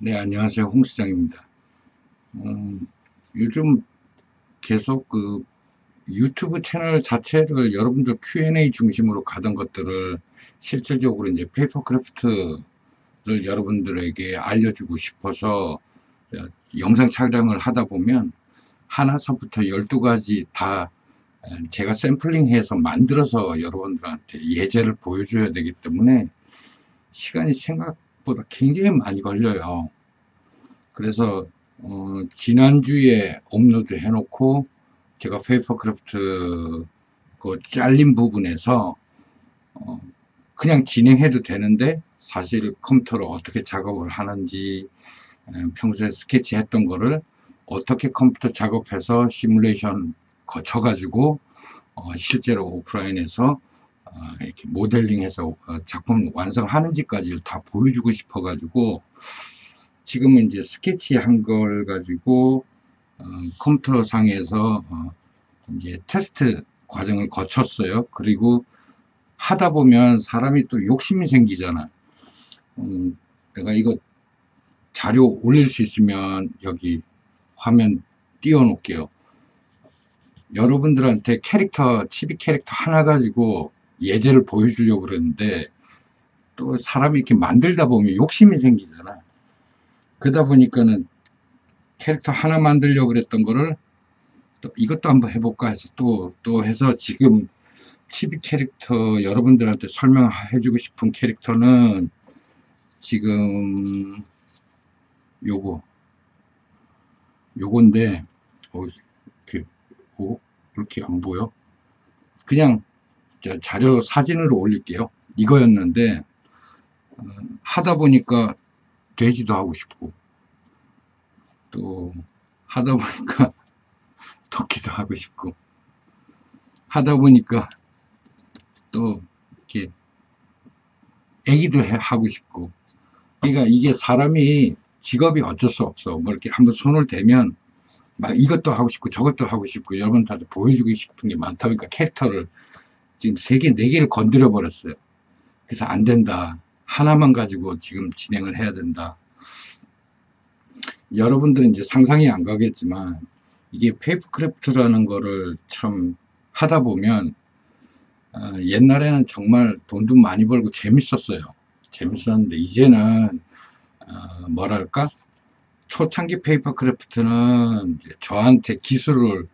네, 안녕하세요. 홍 시장입니다. 음, 요즘 계속 그 유튜브 채널 자체를 여러분들 Q&A 중심으로 가던 것들을 실질적으로 이제 페이퍼 크래프트를 여러분들에게 알려주고 싶어서 영상 촬영을 하다 보면 하나서부터 12가지 다 제가 샘플링해서 만들어서 여러분들한테 예제를 보여줘야 되기 때문에 시간이 생각보다 굉장히 많이 걸려요. 그래서 지난주에 업로드 해놓고 제가 페이퍼크래프트 그 잘린 부분에서 어, 그냥 진행해도 되는데 사실 컴퓨터로 어떻게 작업을 하는지 평소에 스케치했던 거를 어떻게 컴퓨터 작업해서 시뮬레이션 거쳐가지고 실제로 오프라인에서 이렇게 모델링해서 작품 완성하는지까지를 다 보여주고 싶어가지고 지금은 이제 스케치한 걸 가지고 어, 컴퓨터 상에서 이제 테스트 과정을 거쳤어요. 그리고 하다 보면 사람이 또 욕심이 생기잖아. 내가 이거 자료 올릴 수 있으면 여기 화면 띄워놓을게요. 여러분들한테 캐릭터, 치비 캐릭터 하나 가지고 예제를 보여주려고 그러는데 또 사람이 이렇게 만들다 보면 욕심이 생기잖아. 그러다 보니까는 캐릭터 하나 만들려고 그랬던 거를 또 이것도 한번 해볼까 해서 또 해서 지금 치비 캐릭터 여러분들한테 설명해주고 싶은 캐릭터는 지금 요거 요건데 이렇게 이렇게 안 보여? 그냥 자료 사진으로 올릴게요. 이거였는데 하다 보니까 돼지도 하고 싶고 또 하다 보니까 토끼도 하고 싶고 하다 보니까 또 이렇게 애기들 하고 싶고 그러니까 이게 사람이 직업이 어쩔 수 없어. 뭐 이렇게 한번 손을 대면 막 이것도 하고 싶고 저것도 하고 싶고 여러분한테 보여주고 싶은 게 많다 보니까 캐릭터를 지금 3개, 4개를 건드려 버렸어요. 그래서 안 된다. 하나만 가지고 지금 진행을 해야 된다. 여러분들은 이제 상상이 안 가겠지만 이게 페이퍼크래프트라는 거를 참 하다 보면 옛날에는 정말 돈도 많이 벌고 재밌었어요. 재밌었는데 이제는 뭐랄까 초창기 페이퍼크래프트는 이제 저한테 기술을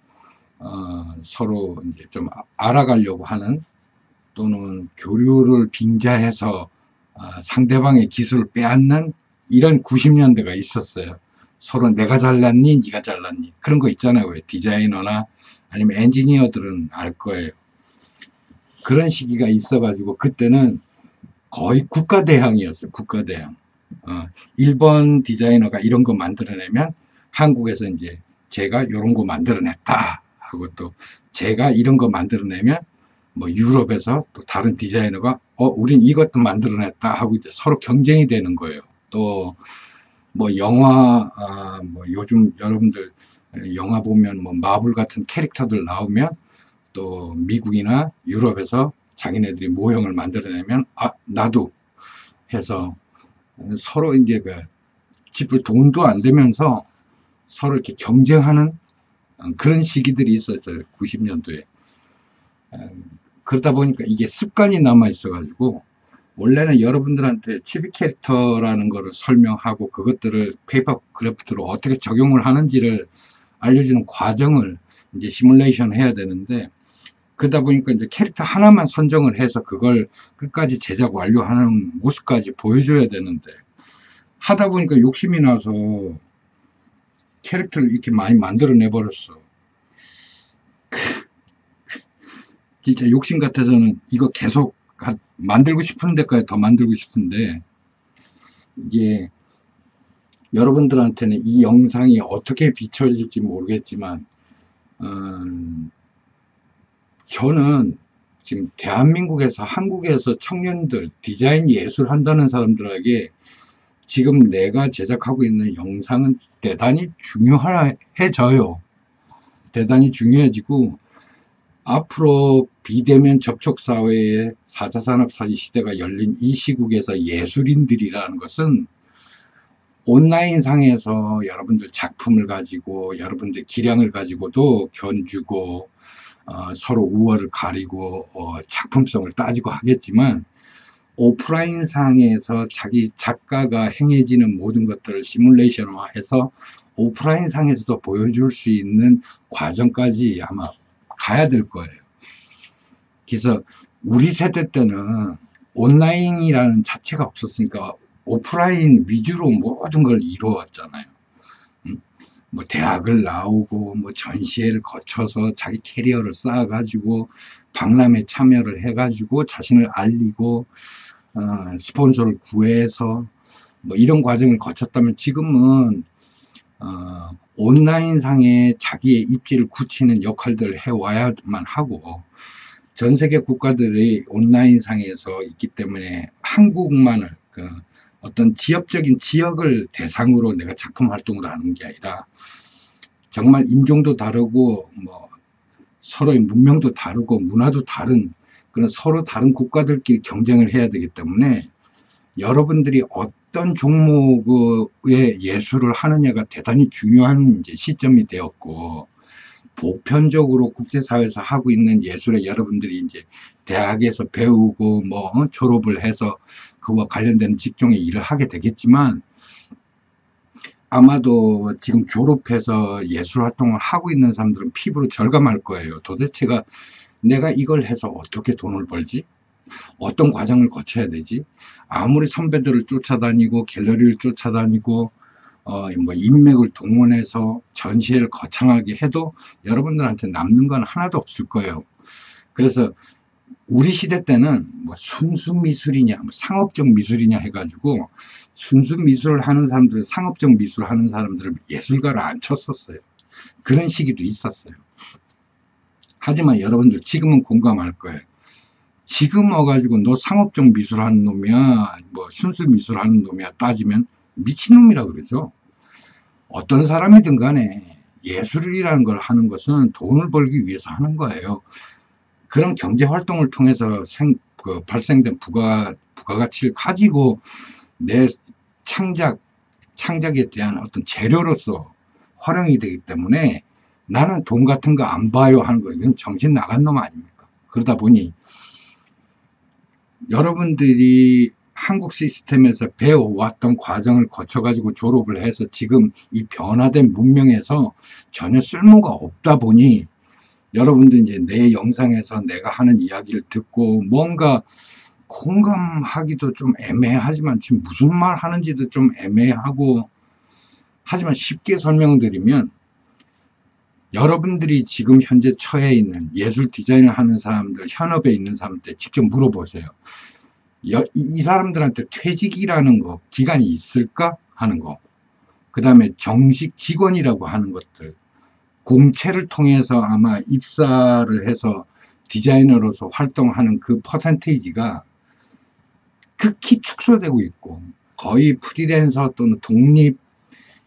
서로 이제 좀 알아가려고 하는 또는 교류를 빙자해서 상대방의 기술을 빼앗는 이런 90년대가 있었어요. 서로 내가 잘났니, 네가 잘났니 그런 거 있잖아요. 왜 디자이너나 아니면 엔지니어들은 알 거예요. 그런 시기가 있어가지고 그때는 거의 국가대항이었어요. 국가대항. 일본 디자이너가 이런 거 만들어내면 한국에서 이제 제가 이런 거 만들어냈다 하고 또 제가 이런 거 만들어내면 뭐 유럽에서 또 다른 디자이너가 우린 이것도 만들어냈다 하고 이제 서로 경쟁이 되는 거예요. 또 뭐 영화 뭐 요즘 여러분들 영화 보면 뭐 마블 같은 캐릭터들 나오면 또 미국이나 유럽에서 자기네들이 모형을 만들어내면 나도 해서 서로 이제 그 집을 돈도 안 되면서 서로 이렇게 경쟁하는 그런 시기들이 있었어요. 90년도에. 그러다 보니까 이게 습관이 남아 있어가지고 원래는 여러분들한테 치비 캐릭터라는 거를 설명하고 그것들을 페이퍼 크래프트로 어떻게 적용을 하는지를 알려주는 과정을 이제 시뮬레이션 해야 되는데 그러다 보니까 이제 캐릭터 하나만 선정을 해서 그걸 끝까지 제작 완료하는 모습까지 보여줘야 되는데 하다 보니까 욕심이 나서 캐릭터를 이렇게 많이 만들어내 버렸어. 진짜 욕심 같아서는 이거 계속 만들고 싶은 데까지 더 만들고 싶은데 이게 여러분들한테는 이 영상이 어떻게 비춰질지 모르겠지만 저는 지금 대한민국에서 한국에서 청년들 디자인 예술 한다는 사람들에게 지금 내가 제작하고 있는 영상은 대단히 중요해져요. 대단히 중요해지고 앞으로 비대면 접촉 사회의 4차 산업 시대가 열린 이 시국에서 예술인들이라는 것은 온라인상에서 여러분들 작품을 가지고 여러분들 기량을 가지고도 견주고 서로 우월을 가리고 작품성을 따지고 하겠지만, 오프라인 상에서 자기 작가가 행해지는 모든 것들을 시뮬레이션화해서 오프라인 상에서도 보여줄 수 있는 과정까지 아마 가야 될 거예요. 그래서 우리 세대 때는 온라인이라는 자체가 없었으니까 오프라인 위주로 모든 걸 이루었잖아요. 뭐 대학을 나오고 뭐 전시회를 거쳐서 자기 캐리어를 쌓아가지고 박람회 참여를 해가지고 자신을 알리고 스폰서를 구해서 뭐 이런 과정을 거쳤다면, 지금은 온라인상에 자기의 입지를 굳히는 역할들을 해와야만 하고, 전 세계 국가들이 온라인상에서 있기 때문에 한국만을 어떤 지역적인 지역을 대상으로 내가 작품 활동을 하는 게 아니라 정말 인종도 다르고 뭐 서로의 문명도 다르고 문화도 다른 그런 서로 다른 국가들끼리 경쟁을 해야 되기 때문에 여러분들이 어떤 종목의 예술을 하느냐가 대단히 중요한 이제 시점이 되었고, 보편적으로 국제사회에서 하고 있는 예술에 여러분들이 이제 대학에서 배우고 뭐 졸업을 해서 그와 관련된 직종의 일을 하게 되겠지만, 아마도 지금 졸업해서 예술 활동을 하고 있는 사람들은 피부로 절감할 거예요. 도대체가 내가 이걸 해서 어떻게 돈을 벌지? 어떤 과정을 거쳐야 되지? 아무리 선배들을 쫓아다니고 갤러리를 쫓아다니고 뭐 인맥을 동원해서 전시회를 거창하게 해도 여러분들한테 남는 건 하나도 없을 거예요. 그래서 우리 시대 때는 뭐 순수 미술이냐 뭐 상업적 미술이냐 해가지고 순수 미술을 하는 사람들, 상업적 미술을 하는 사람들을 예술가를 안 쳤었어요. 그런 시기도 있었어요. 하지만 여러분들 지금은 공감할 거예요. 지금 와가지고 너 상업적 미술 하는 놈이야 뭐 순수 미술 하는 놈이야 따지면 미친놈이라 그러죠. 어떤 사람이든 간에 예술이라는 걸 하는 것은 돈을 벌기 위해서 하는 거예요. 그런 경제 활동을 통해서 발생된 부가가치를 가지고 내 창작에 대한 어떤 재료로서 활용이 되기 때문에 나는 돈 같은 거 안 봐요 하는 거, 이건 정신 나간 놈 아닙니까? 그러다 보니 여러분들이 한국 시스템에서 배워왔던 과정을 거쳐가지고 졸업을 해서 지금 이 변화된 문명에서 전혀 쓸모가 없다 보니, 여러분들 이제 내 영상에서 내가 하는 이야기를 듣고 뭔가 공감하기도 좀 애매하지만 지금 무슨 말 하는지도 좀 애매하고, 하지만 쉽게 설명드리면 여러분들이 지금 현재 처해 있는 예술 디자인을 하는 사람들, 현업에 있는 사람한테 직접 물어보세요. 이 사람들한테 퇴직이라는 거 기간이 있을까 하는 거, 그 다음에 정식 직원이라고 하는 것들, 공채를 통해서 아마 입사를 해서 디자이너로서 활동하는 그 퍼센테이지가 극히 축소되고 있고, 거의 프리랜서 또는 독립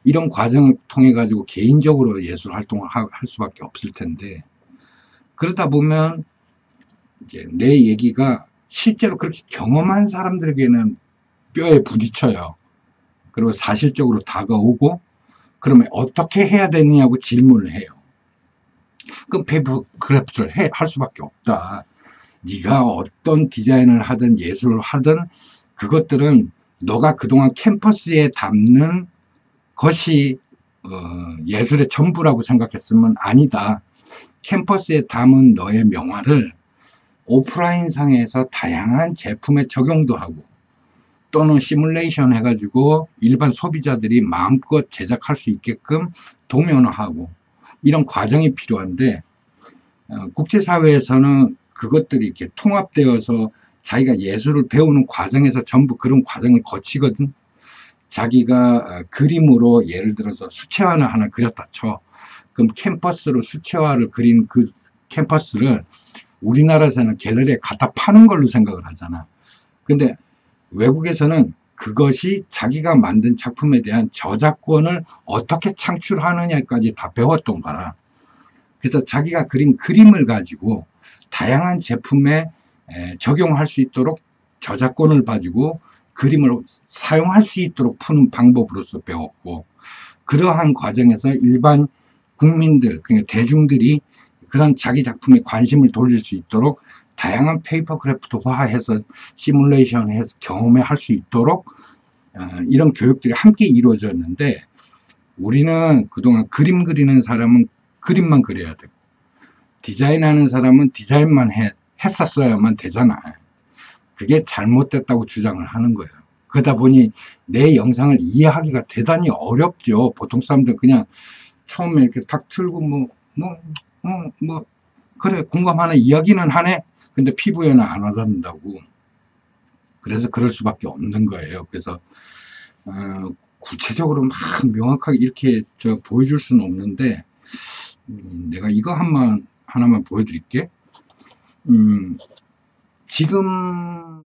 이런 과정을 통해 가지고 개인적으로 예술 활동을 할 수밖에 없을 텐데, 그러다 보면 이제 내 얘기가 실제로 그렇게 경험한 사람들에게는 뼈에 부딪혀요. 그리고 사실적으로 다가오고, 그러면 어떻게 해야 되느냐고 질문을 해요. 그럼 페이퍼 크래프트를 할 수밖에 없다. 네가 어떤 디자인을 하든 예술을 하든 그것들은 너가 그동안 캠퍼스에 담는 것이 예술의 전부라고 생각했으면 아니다. 캠퍼스에 담은 너의 명화를 오프라인 상에서 다양한 제품에 적용도 하고, 또는 시뮬레이션 해가지고 일반 소비자들이 마음껏 제작할 수 있게끔 동면화하고, 이런 과정이 필요한데, 국제사회에서는 그것들이 이렇게 통합되어서 자기가 예술을 배우는 과정에서 전부 그런 과정을 거치거든. 자기가 그림으로 예를 들어서 수채화를 하나 그렸다 쳐. 그럼 캠퍼스로 수채화를 그린 그 캠퍼스를 우리나라에서는 갤러리에 갖다 파는 걸로 생각을 하잖아. 근데 외국에서는 그것이 자기가 만든 작품에 대한 저작권을 어떻게 창출하느냐까지 다 배웠던 거라. 그래서 자기가 그린 그림을 가지고 다양한 제품에 적용할 수 있도록 저작권을 가지고 그림을 사용할 수 있도록 푸는 방법으로서 배웠고, 그러한 과정에서 일반 국민들, 그러니까 대중들이 그런 자기 작품에 관심을 돌릴 수 있도록 다양한 페이퍼 크래프트화해서 시뮬레이션해서 경험해 할 수 있도록 이런 교육들이 함께 이루어졌는데, 우리는 그동안 그림 그리는 사람은 그림만 그려야 되고 디자인하는 사람은 디자인만 했었어야만 되잖아. 그게 잘못됐다고 주장을 하는 거예요. 그러다 보니 내 영상을 이해하기가 대단히 어렵죠. 보통 사람들 그냥 처음에 이렇게 탁 틀고 그래 공감하네 이야기는 하네. 근데 피부에는 안 와닿는다고. 그래서 그럴 수밖에 없는 거예요. 그래서 구체적으로 막 명확하게 이렇게 보여줄 수는 없는데, 내가 이거 하나만 보여드릴게. 지금